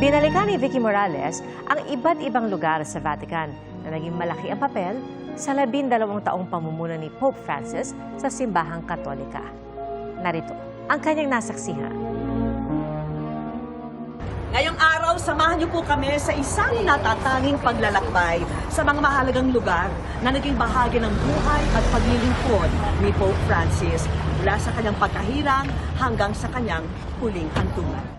Binalikan ni Vicky Morales ang iba't ibang lugar sa Vatican na naging malaki ang papel sa 12 taong pamumuno ni Pope Francis sa Simbahang Katolika. Narito ang kanyang nasaksihan. Ngayong araw, samahan niyo po kami sa isang natatanging paglalakbay sa mga mahalagang lugar na naging bahagi ng buhay at paglilingkod ni Pope Francis mula sa kanyang pagkahirang hanggang sa kanyang huling hantungan.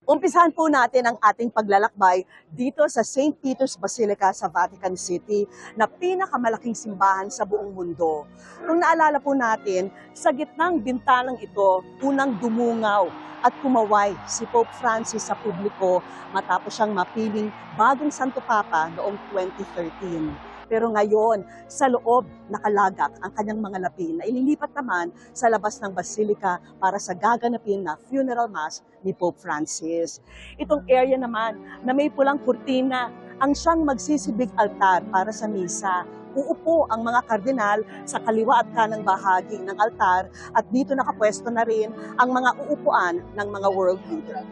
Umpisahan po natin ang ating paglalakbay dito sa St. Peter's Basilica sa Vatican City na pinakamalaking simbahan sa buong mundo. Kung naalala po natin, sa gitnang bintanang ito, unang dumungaw at kumaway si Pope Francis sa publiko matapos siyang mapiling bagong Santo Papa noong 2013. Pero ngayon, sa loob, nakalagak ang kanyang mga lapi na ililipat naman sa labas ng Basilica para sa gaganapin na funeral mass ni Pope Francis. Itong area naman na may pulang kurtina ang siyang magsisibig altar para sa misa. Uupo ang mga kardinal sa kaliwa at kanang bahagi ng altar at dito nakapwesto na rin ang mga uupuan ng mga world leader.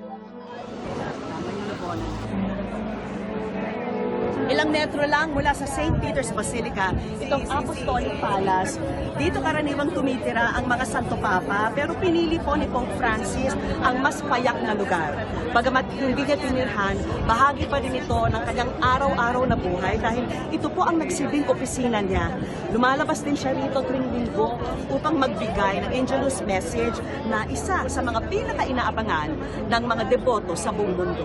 Ilang metro lang mula sa St. Peter's Basilica, itong Apostolic Palace. Dito karaniwang tumitira ang mga Santo Papa, pero pinili po ni Pope Francis ang mas payak na lugar. Bagamat hindi niya tinirhan, bahagi pa rin ito ng kanyang araw-araw na buhay dahil ito po ang nagsilbing opisina niya. Lumalabas din siya rito tuwing linggo upang magbigay ng Angelus message na isa sa mga pinaka-inaabangan ng mga deboto sa buong mundo.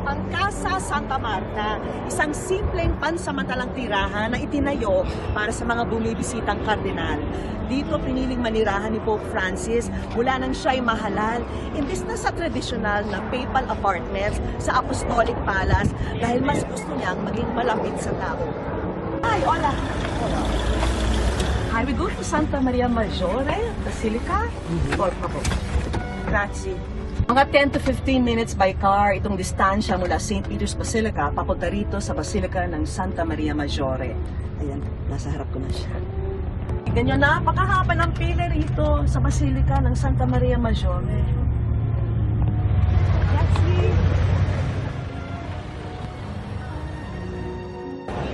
Ang Casa Santa Marta, isang simpleng pansamantalang tirahan na itinayo para sa mga bumibisitang kardinal. Dito piniling manirahan ni Pope Francis mula nang siya'y mahalal, imbis na sa tradisyonal na papal apartments sa Apostolic Palace dahil mas gusto niyang maging malapit sa tao. Ay, hola! Hi, we go to Santa Maria Maggiore, Basilica? Por favor. Grazie. Mga 10 to 15 minutes by car itong distansya mula St. Peter's Basilica papunta rito sa Basilica ng Santa Maria Maggiore. Ayan, nasa harap ko na siya. Tignan nyo, napakahaba ng pila rito sa Basilica ng Santa Maria Maggiore.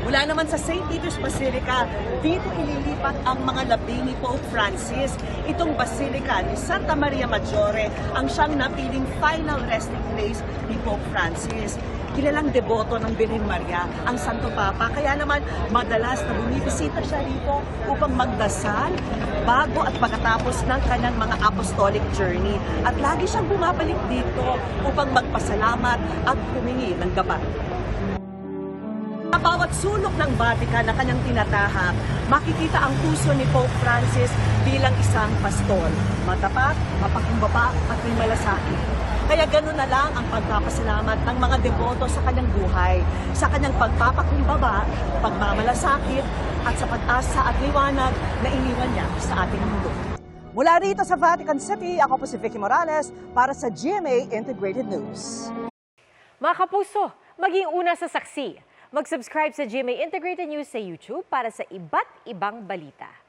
Mula naman sa St. Peter's Basilica, dito ililipat ang mga labi ni Pope Francis. Itong Basilica ni Santa Maria Maggiore ang siyang napiling final resting place ni Pope Francis. Kilalang deboto ng Birhen Maria ang Santo Papa, kaya naman madalas na bumibisita siya rito upang magdasal bago at pagkatapos ng kanyang mga apostolic journey. At lagi siyang bumabalik dito upang magpasalamat at humingi ng gabay. Sa bawat sulok ng Vatican na kanyang tinatahak, makikita ang puso ni Pope Francis bilang isang pastol. Matapat, mapakumbaba at may malasakit. Kaya gano'n na lang ang pagpapasalamat ng mga deboto sa kanyang buhay, sa kanyang pagpapakumbaba, pagmamalasakit at sa pag-asa at liwanag na iniwan niya sa ating mundo. Mula rito sa Vatican City, ako po si Vicky Morales para sa GMA Integrated News. Mga kapuso, maging una sa saksi. Mag-subscribe sa GMA Integrated News sa YouTube para sa iba't ibang balita.